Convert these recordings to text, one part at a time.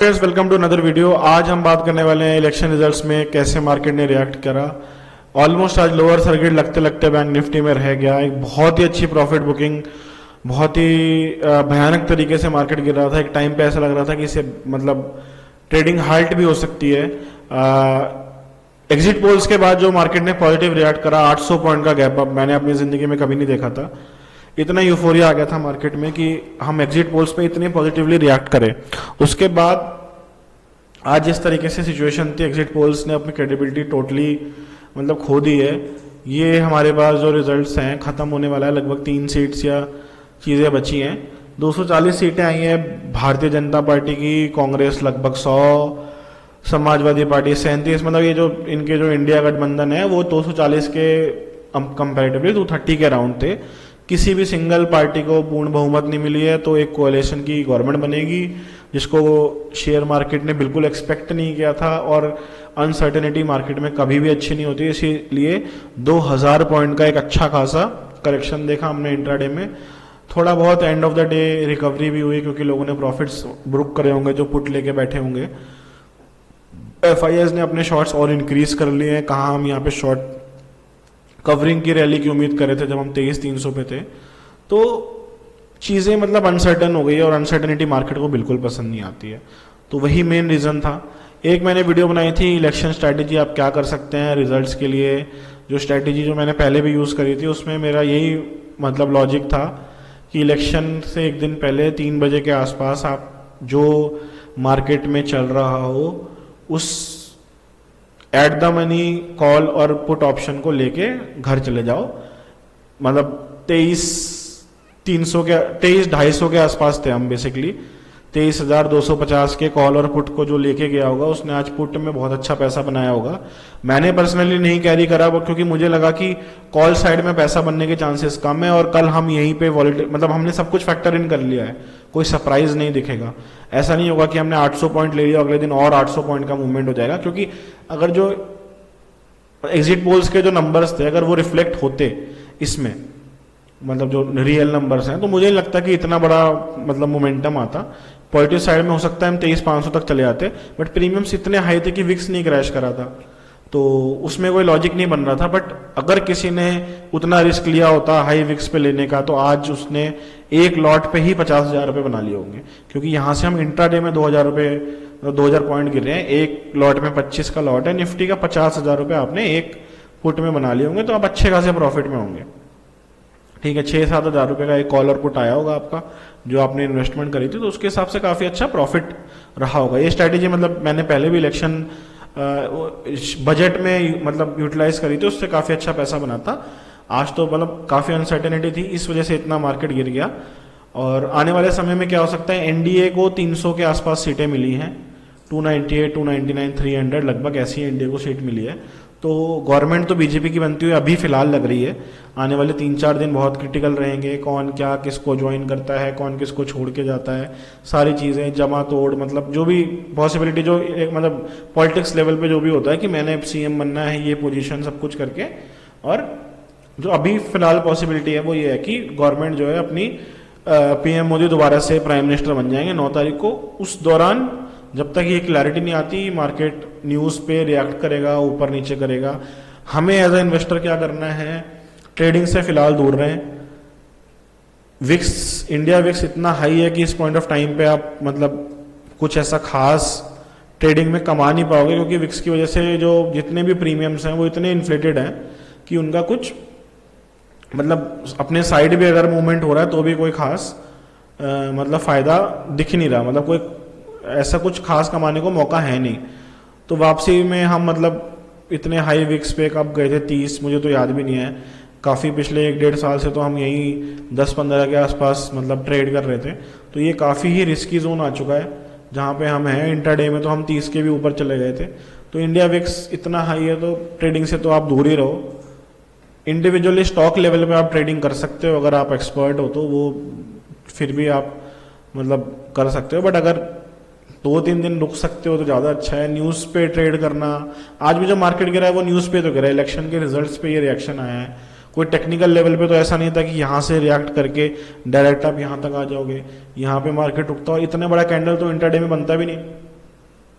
Friends, welcome to another video. आज हम बात करने वाले हैं इलेक्शन रिजल्ट्स में कैसे मार्केट ने रिएक्ट करा। ऑलमोस्ट आज लोअर सर्किट लगते लगते बैंक निफ्टी में रह गया। एक बहुत ही अच्छी प्रॉफिट बुकिंग, बहुत ही भयानक तरीके से मार्केट गिर रहा था। एक टाइम पे ऐसा लग रहा था कि इसे मतलब ट्रेडिंग हाल्ट भी हो सकती है। एग्जिट पोल्स के बाद जो मार्केट ने पॉजिटिव रिएक्ट करा, 800 पॉइंट का गैप अप मैंने अपनी जिंदगी में कभी नहीं देखा था। इतना यूफोरिया आ गया था मार्केट में कि हम एग्जिट पोल्स पे इतने पॉजिटिवली रिएक्ट करें। उसके बाद आज जिस तरीके से सिचुएशन थी, एग्जिट पोल्स ने अपनी क्रेडिबिलिटी टोटली मतलब खो दी है। ये हमारे पास जो रिजल्ट्स हैं खत्म होने वाला है, लगभग 3 सीट्स या चीज़ें बची हैं। 240 सीटें आई हैं भारतीय जनता पार्टी की, कांग्रेस लगभग 100, समाजवादी पार्टी 37। मतलब ये जो इनके जो इंडिया गठबंधन है वो 240 के कंपेरेटिवली 230 के अराउंड थे। किसी भी सिंगल पार्टी को पूर्ण बहुमत नहीं मिली है, तो एक कोएलिशन की गवर्नमेंट बनेगी जिसको शेयर मार्केट ने बिल्कुल एक्सपेक्ट नहीं किया था। और अनसर्टेनिटी मार्केट में कभी भी अच्छी नहीं होती, इसीलिए 2000 पॉइंट का एक अच्छा खासा करेक्शन देखा हमने इंट्राडे में। थोड़ा बहुत end of the day recovery भी हुई क्योंकि लोगों ने प्रॉफिट्स बुक करे होंगे जो पुट लेके बैठे होंगे। एफआईएस ने अपने शॉर्ट्स और इंक्रीज कर लिए हैं। कहाँ हम यहाँ पे शॉर्ट कवरिंग की रैली की उम्मीद कर रहे थे जब हम 23,300 पे थे। तो चीज़ें मतलब अनसर्टन हो गई है और अनसर्टनिटी मार्केट को बिल्कुल पसंद नहीं आती है। तो वही मेन रीज़न था। एक मैंने वीडियो बनाई थी इलेक्शन स्ट्रैटेजी आप क्या कर सकते हैं रिजल्ट्स के लिए। जो स्ट्रैटेजी जो मैंने पहले भी यूज़ करी थी उसमें मेरा यही मतलब लॉजिक था कि इलेक्शन से एक दिन पहले 3 बजे के आसपास आप जो मार्केट में चल रहा हो उस एट द मनी कॉल और पुट ऑप्शन को लेके घर चले जाओ। मतलब 23,250 के आसपास थे हम बेसिकली। 23,250 के कॉल और पुट को जो लेके गया होगा उसने आज पुट में बहुत अच्छा पैसा बनाया होगा। मैंने पर्सनली नहीं कैरी करा वो, क्योंकि मुझे लगा कि कॉल साइड में पैसा बनने के चांसेस कम है और कल हम यहीं पे मतलब हमने सब कुछ फैक्टर इन कर लिया है, कोई सरप्राइज नहीं दिखेगा। ऐसा नहीं होगा कि हमने 800 पॉइंट ले लिया अगले दिन और 800 पॉइंट का मूवमेंट हो जाएगा। क्योंकि अगर जो एग्जिट पोल्स के जो नंबर्स थे अगर वो रिफ्लेक्ट होते इसमें, मतलब जो रियल नंबर्स हैं, तो मुझे नहीं लगता कि इतना बड़ा मतलब मोमेंटम आता। पॉजिटिव साइड में हो सकता है हम 23,500 तक चले आते, बट प्रीमियम्स इतने हाई थे कि विक्स नहीं क्रैश करा था, तो उसमें कोई लॉजिक नहीं बन रहा था। बट अगर किसी ने उतना रिस्क लिया होता हाई विक्स पे लेने का, तो आज उसने एक लॉट पे ही 50,000 रुपये बना लिए होंगे। क्योंकि यहाँ से हम इंट्राडे में 2,000 पॉइंट गिर रहे हैं। एक लॉट में 25 का लॉट है निफ्टी का, 50,000 रुपये आपने एक पुट में बना लिए होंगे, तो आप अच्छे खासे प्रॉफिट में होंगे। ठीक है, 6-7 हज़ार रुपये का एक कॉल और पुट आया होगा आपका जो आपने इन्वेस्टमेंट करी थी, तो उसके हिसाब से काफ़ी अच्छा प्रॉफिट रहा होगा। ये स्ट्रैटेजी मतलब मैंने पहले भी इलेक्शन बजट में मतलब यूटिलाइज करी थी, उससे काफ़ी अच्छा पैसा बना था। आज तो मतलब काफ़ी अनसर्टेनिटी थी, इस वजह से इतना मार्केट गिर गया। और आने वाले समय में क्या हो सकता है, एनडीए को 300 के आसपास सीटें मिली हैं, 298, 299, 300 लगभग ऐसी एनडीए को सीट मिली है। तो गवर्नमेंट तो बीजेपी की बनती हुई अभी फिलहाल लग रही है। आने वाले 3-4 दिन बहुत क्रिटिकल रहेंगे, कौन क्या किसको ज्वाइन करता है, कौन किसको छोड़ के जाता है, सारी चीज़ें जमा तोड़, मतलब जो भी पॉसिबिलिटी जो मतलब पॉलिटिक्स लेवल पे जो भी होता है कि मैंने सीएम बनना है, ये पोजीशन सब कुछ करके। और जो अभी फिलहाल पॉसिबिलिटी है वो ये है कि गवर्नमेंट जो है अपनी पीएम मोदी दोबारा से प्राइम मिनिस्टर बन जाएंगे 9 तारीख को। उस दौरान जब तक ये क्लैरिटी नहीं आती मार्केट न्यूज़ पे रिएक्ट करेगा, ऊपर नीचे करेगा। हमें एज ए इन्वेस्टर क्या करना है, ट्रेडिंग से फिलहाल दूर रहें। विक्स, इंडिया विक्स इतना हाई है कि इस पॉइंट ऑफ टाइम पे आप मतलब कुछ ऐसा खास ट्रेडिंग में कमा नहीं पाओगे, क्योंकि विक्स की वजह से जो जितने भी प्रीमियम्स हैं वो इतने इन्फ्लेटेड हैं कि उनका कुछ मतलब अपने साइड भी अगर मूवमेंट हो रहा है तो भी कोई खास मतलब फ़ायदा दिख नहीं रहा, मतलब कोई ऐसा कुछ खास कमाने को मौका है नहीं। तो वापसी में हम मतलब इतने हाई विक्स पे कब गए थे, 30 मुझे तो याद भी नहीं है। काफ़ी पिछले 1-1.5 साल से तो हम यही 10-15 के आसपास मतलब ट्रेड कर रहे थे। तो ये काफ़ी ही रिस्की जोन आ चुका है जहाँ पे हम हैं। इंट्राडे में तो हम 30 के भी ऊपर चले गए थे। तो इंडिया विक्स इतना हाई है तो ट्रेडिंग से तो आप दूर ही रहो। इंडिविजुअली स्टॉक लेवल पे आप ट्रेडिंग कर सकते हो, अगर आप एक्सपर्ट हो तो वो फिर भी आप मतलब कर सकते हो। बट अगर 2-3 दिन रुक सकते हो तो ज़्यादा अच्छा है। न्यूज़ पे ट्रेड करना, आज भी जो मार्केट गिरा है वो न्यूज़ पे तो गिरा है, इलेक्शन के रिजल्ट्स पे ये रिएक्शन आया है। कोई टेक्निकल लेवल पे तो ऐसा नहीं था कि यहाँ से रिएक्ट करके डायरेक्ट आप यहाँ तक आ जाओगे। यहाँ पे मार्केट रुकता और इतने बड़ा कैंडल तो इंट्राडे में बनता भी नहीं।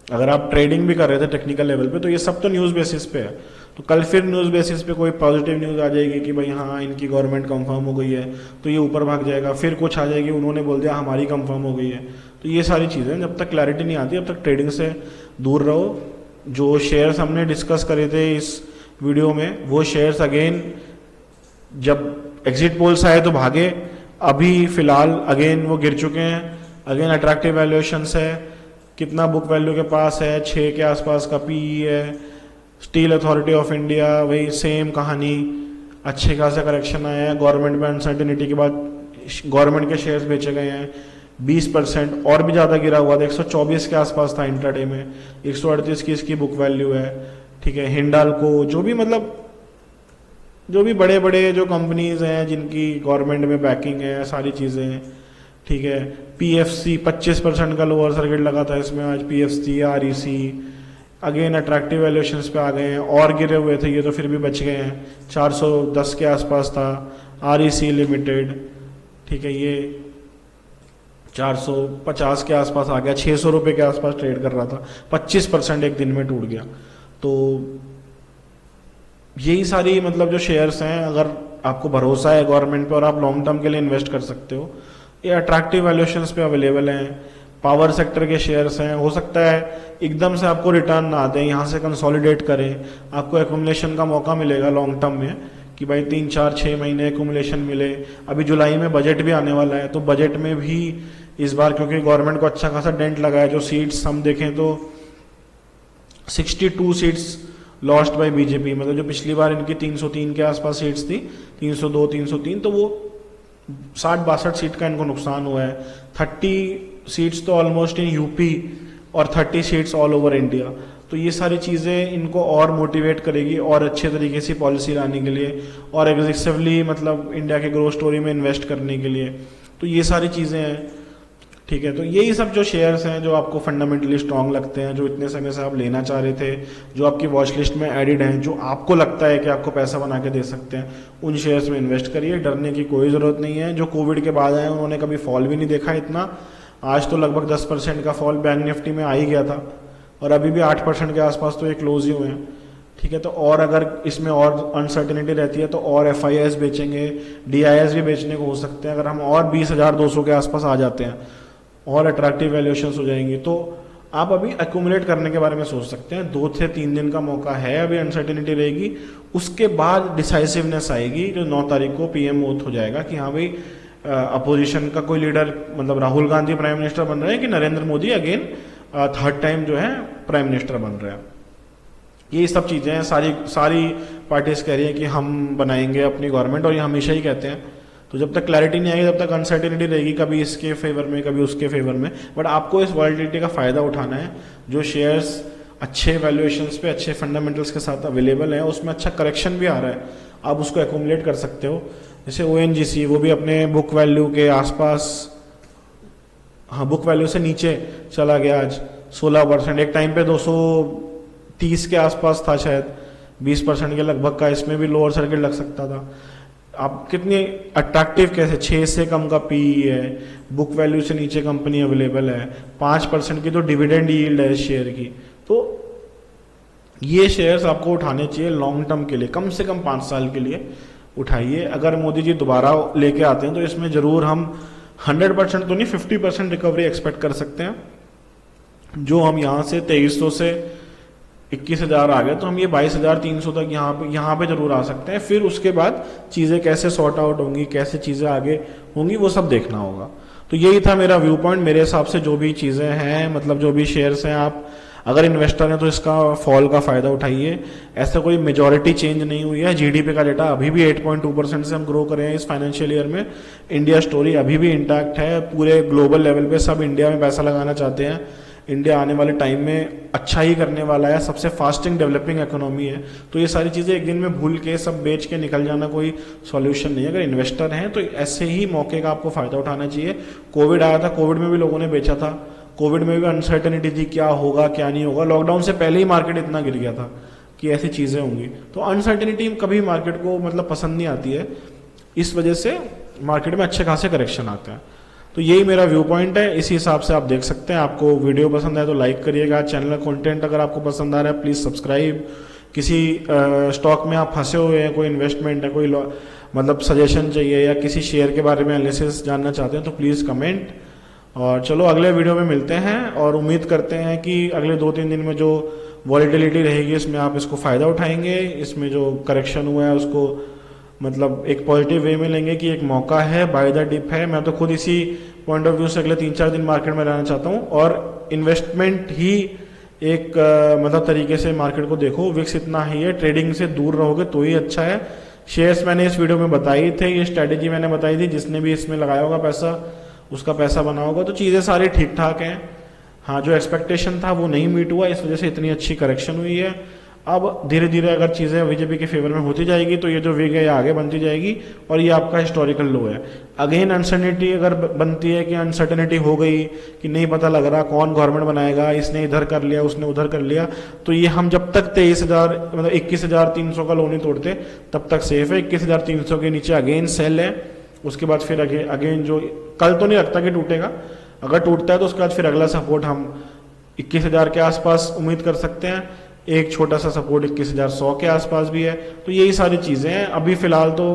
अगर आप ट्रेडिंग भी कर रहे थे टेक्निकल लेवल पे, तो ये सब तो न्यूज़ बेसिस पे है। तो कल फिर न्यूज़ बेसिस पे कोई पॉजिटिव न्यूज़ आ जाएगी कि भाई हाँ इनकी गवर्नमेंट कंफर्म हो गई है, तो ये ऊपर भाग जाएगा। फिर कुछ आ जाएगी, उन्होंने बोल दिया हमारी कंफर्म हो गई है। तो ये सारी चीज़ें जब तक क्लैरिटी नहीं आती, अब तक ट्रेडिंग से दूर रहो। जो शेयर्स हमने डिस्कस करे थे इस वीडियो में, वो शेयर्स अगेन जब एग्जिट पोल्स आए तो भागे, अभी फिलहाल अगेन वो गिर चुके हैं। अगेन अट्रैक्टिव वैल्यूएशंस है, कितना बुक वैल्यू के पास है, 6 के आसपास का पीई है। स्टील अथॉरिटी ऑफ इंडिया वही सेम कहानी, अच्छे खासा करेक्शन आया है। गवर्नमेंट में अनसर्टिनिटी के बाद गवर्नमेंट के शेयर्स बेचे गए हैं 20%, और भी ज़्यादा गिरा हुआ था, 124 के आसपास था इंट्राडे में, 138 की इसकी बुक वैल्यू है। ठीक है, हिंडाल्को, जो भी मतलब जो भी बड़े बड़े जो कंपनीज हैं जिनकी गवर्नमेंट में बैकिंग है, सारी चीज़ें। ठीक है, पीएफसी 25% का लोअर सर्किट लगा था इसमें, आज PFC REC again attractive valuations पे आ गए हैं। और गिरे हुए थे ये तो फिर भी बच गए हैं, 410 के आसपास था आरईसी लिमिटेड। ठीक है, ये 450 के आसपास आ गया, 600 रुपये के आसपास ट्रेड कर रहा था, 25% एक दिन में टूट गया। तो यही सारी मतलब जो शेयर्स हैं, अगर आपको भरोसा है गवर्नमेंट पे और आप लॉन्ग टर्म के लिए इन्वेस्ट कर सकते हो, ये अट्रैक्टिव वैल्यूएशंस पे अवेलेबल हैं। पावर सेक्टर के शेयर्स हैं, हो सकता है एकदम से आपको रिटर्न ना दें, यहाँ से कंसोलिडेट करें, आपको एक्यूमुलेशन का मौका मिलेगा लॉन्ग टर्म में कि भाई 3 4 6 महीने एक्यूमुलेशन मिले। अभी जुलाई में बजट भी आने वाला है, तो बजट में भी इस बार क्योंकि गवर्नमेंट को अच्छा खासा डेंट लगा है, जो सीट्स हम देखें तो 62 सीट्स लॉस्ट बाय बीजेपी, मतलब जो पिछली बार इनकी 303 के आसपास सीट्स थी, 302 303, तो वो 60-62 सीट का इनको नुकसान हुआ है। 30 सीट्स तो ऑलमोस्ट इन यूपी और 30 सीट्स ऑल ओवर इंडिया। तो ये सारी चीज़ें इनको और मोटिवेट करेगी और अच्छे तरीके से पॉलिसी लाने के लिए और एग्रेसिवली मतलब इंडिया के ग्रोथ स्टोरी में इन्वेस्ट करने के लिए। तो ये सारी चीज़ें हैं। ठीक है, तो यही सब जो शेयर्स हैं जो आपको फंडामेंटली स्ट्रांग लगते हैं, जो इतने समय से आप लेना चाह रहे थे, जो आपकी वॉच लिस्ट में एडिड हैं, जो आपको लगता है कि आपको पैसा बना के दे सकते हैं, उन शेयर्स में इन्वेस्ट करिए। डरने की कोई ज़रूरत नहीं है। जो कोविड के बाद आए उन्होंने कभी फॉल भी नहीं देखा इतना। आज तो लगभग 10% का फॉल बैंक निफ्टी में आ ही गया था, और अभी भी 8% के आसपास तो ये क्लोज ही हुए हैं। ठीक है, तो और अगर इसमें और अनसर्टेनिटी रहती है तो और एफआईआईस बेचेंगे, डीआईएस भी बेचने को हो सकते हैं। अगर हम और 20,200 के आसपास आ जाते हैं और अट्रैक्टिव वैल्यूएशंस हो जाएंगी, तो आप अभी एक्यूमुलेट करने के बारे में सोच सकते हैं। 2 से 3 दिन का मौका है, अभी अनसर्टेनिटी रहेगी, उसके बाद डिसाइसिवनेस आएगी। जो 9 तारीख को पीएम ओथ हो जाएगा कि हाँ भाई अपोजिशन का कोई लीडर, मतलब राहुल गांधी प्राइम मिनिस्टर बन रहे हैं कि Narendra Modi again 3rd time जो है प्राइम मिनिस्टर बन रहे हैं। ये सब चीज़ें हैं, सारी पार्टीज कह रही है कि हम बनाएंगे अपनी गवर्नमेंट, और ये हमेशा ही कहते हैं। तो जब तक क्लैरिटी नहीं आएगी तब तक अनसर्टेनिटी रहेगी, कभी इसके फेवर में कभी उसके फेवर में। बट आपको इस वॉलिटिलिटी का फ़ायदा उठाना है। जो शेयर्स अच्छे वैल्यूएशंस पे, अच्छे फंडामेंटल्स के साथ अवेलेबल है, उसमें अच्छा करेक्शन भी आ रहा है, आप उसको एक्यूमुलेट कर सकते हो। जैसे ओएनजीसी, वो भी अपने बुक वैल्यू के आसपास, हाँ बुक वैल्यू से नीचे चला गया आज 16%। एक टाइम पे 230 के आसपास था शायद, 20% के लगभग का इसमें भी लोअर सर्किट लग सकता था। आप कितनी अट्रैक्टिव कैसे, 6 से कम का पीई है, बुक वैल्यू से नीचे कंपनी अवेलेबल है, 5% की तो डिविडेंड यील्ड है शेयर की। तो ये शेयर्स आपको उठाने चाहिए लॉन्ग टर्म के लिए, कम से कम 5 साल के लिए उठाइए। अगर मोदी जी दोबारा लेके आते हैं तो इसमें जरूर हम 100% तो नहीं, 50% रिकवरी एक्सपेक्ट कर सकते हैं। जो हम यहाँ से 2300 से 21,000 आ गए, तो हम ये 22,300 तक यहाँ पे जरूर आ सकते हैं। फिर उसके बाद चीज़ें कैसे सॉर्ट आउट होंगी, कैसे चीज़ें आगे होंगी, वो सब देखना होगा। तो यही था मेरा व्यू पॉइंट। मेरे हिसाब से जो भी चीज़ें हैं, मतलब जो भी शेयर्स हैं, आप अगर इन्वेस्टर हैं तो इसका फॉल का फ़ायदा उठाइए। ऐसा कोई मेजॉरिटी चेंज नहीं हुई है। जीडीपी का डेटा अभी भी 8.2% से हम ग्रो कर रहे हैं इस फाइनेंशियल ईयर में। इंडिया स्टोरी अभी भी इंटैक्ट है। पूरे ग्लोबल लेवल पे सब इंडिया में पैसा लगाना चाहते हैं। इंडिया आने वाले टाइम में अच्छा ही करने वाला है, सबसे फास्टिंग डेवलपिंग इकोनॉमी है। तो ये सारी चीज़ें एक दिन में भूल के सब बेच के निकल जाना कोई सॉल्यूशन नहीं है। अगर इन्वेस्टर हैं तो ऐसे ही मौके का आपको फ़ायदा उठाना चाहिए। कोविड आया था, कोविड में भी लोगों ने बेचा था, कोविड में भी अनसर्टेनिटी थी, क्या होगा क्या नहीं होगा। लॉकडाउन से पहले ही मार्केट इतना गिर गया था कि ऐसी चीज़ें होंगी। तो अनसर्टेनिटी कभी मार्केट को मतलब पसंद नहीं आती है, इस वजह से मार्केट में अच्छे खासे करेक्शन आते हैं। तो यही मेरा व्यू पॉइंट है, इसी हिसाब से आप देख सकते हैं। आपको वीडियो पसंद है तो लाइक करिएगा, चैनल कंटेंट अगर आपको पसंद आ रहा है प्लीज़ सब्सक्राइब। किसी स्टॉक में आप फंसे हुए हैं, कोई इन्वेस्टमेंट है, कोई मतलब सजेशन चाहिए या किसी शेयर के बारे में एनालिसिस जानना चाहते हैं तो प्लीज़ कमेंट। और चलो अगले वीडियो में मिलते हैं, और उम्मीद करते हैं कि अगले 2-3 दिन में जो वॉलीटिलिटी रहेगी इसमें आप इसको फ़ायदा उठाएंगे, इसमें जो करेक्शन हुआ है उसको मतलब एक पॉजिटिव वे में लेंगे कि एक मौका है, बाय द डिप है। मैं तो खुद इसी पॉइंट ऑफ व्यू से अगले 3-4 दिन मार्केट में रहना चाहता हूँ, और इन्वेस्टमेंट ही एक मतलब तरीके से मार्केट को देखो। विक्स इतना ही है, ट्रेडिंग से दूर रहोगे तो ही अच्छा है। शेयर्स मैंने इस वीडियो में बताई थे, ये स्ट्रैटेजी मैंने बताई थी, जिसने भी इसमें लगाया होगा पैसा उसका पैसा बना होगा। तो चीज़ें सारी ठीक ठाक हैं। हाँ, जो एक्सपेक्टेशन था वो नहीं मीट हुआ, इस वजह से इतनी अच्छी करेक्शन हुई है। अब धीरे धीरे अगर चीज़ें बीजेपी के फेवर में होती जाएगी तो ये जो विग है ये आगे बनती जाएगी, और ये आपका हिस्टोरिकल लो है। अगेन अनसर्टेनिटी अगर बनती है कि अनसर्टेनिटी हो गई कि नहीं पता लग रहा कौन गवर्नमेंट बनाएगा, इसने इधर कर लिया उसने उधर कर लिया, तो ये हम जब तक 23,000 मतलब 21,300 का लो नहीं तोड़ते तब तक सेफ है। 21,300 के नीचे अगेन सेल है, उसके बाद फिर अगेन जो कल तो नहीं लगता कि टूटेगा, अगर टूटता है तो उसके बाद फिर अगला सपोर्ट हम 21,000 के आसपास उम्मीद कर सकते हैं। एक छोटा सा सपोर्ट 21,100 के आसपास भी है। तो यही सारी चीज़ें हैं। अभी फिलहाल तो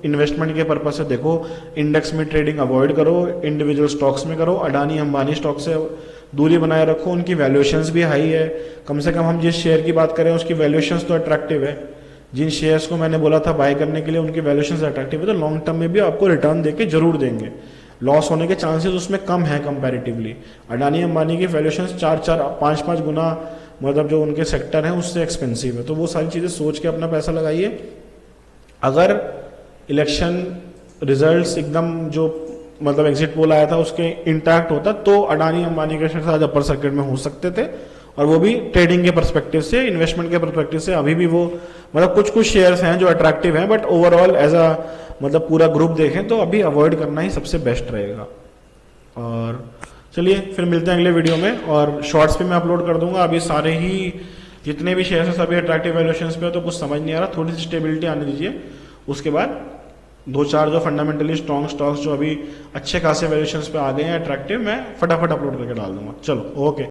इन्वेस्टमेंट के पर्पज से देखो, इंडेक्स में ट्रेडिंग अवॉइड करो, इंडिविजुअल स्टॉक्स में करो, अडानी अंबानी स्टॉक से दूरी बनाए रखो, उनकी वैल्यूएशंस भी हाई है। कम से कम हम जिस शेयर की बात करें उसकी वैल्यूएशंस तो अट्रैक्टिव है। जिन शेयर्स को मैंने बोला था बाय करने के लिए उनकी वैल्यूएशंस अट्रैक्टिव है, तो लॉन्ग टर्म में भी आपको रिटर्न देके जरूर देंगे। लॉस होने के चांसेस उसमें कम है कंपैरेटिवली। अडानी अंबानी की वैल्यूएशंस 4-4 5-5 गुना मतलब जो उनके सेक्टर हैं उससे एक्सपेंसिव है। तो वो सारी चीज़ें सोच के अपना पैसा लगाइए। अगर इलेक्शन रिजल्ट्स एकदम जो मतलब एग्जिट पोल आया था उसके इंटैक्ट होता तो अडानी अंबानी के शेयर आज अपर सर्किट में हो सकते थे, और वो भी ट्रेडिंग के पर्सपेक्टिव से, इन्वेस्टमेंट के पर्सपेक्टिव से अभी भी वो मतलब कुछ शेयर्स हैं जो अट्रैक्टिव हैं, बट ओवरऑल एज अ मतलब पूरा ग्रुप देखें तो अभी अवॉइड करना ही सबसे बेस्ट रहेगा। और चलिए फिर मिलते हैं अगले वीडियो में, और शॉर्ट्स पे मैं अपलोड कर दूंगा। अभी सारे ही जितने भी शेयर्स हैं सभी अट्रैक्टिव वैल्यूएशंस पे, तो कुछ समझ नहीं आ रहा, थोड़ी सी स्टेबिलिटी आने दीजिए। उसके बाद 2-4 जो फंडामेंटली स्ट्रॉन्ग स्टॉक्स जो अभी अच्छे खासे वैल्यूएशंस पे आ गए हैं अट्रैक्टिव, मैं फटाफट अपलोड करके डाल दूंगा। चलो ओके।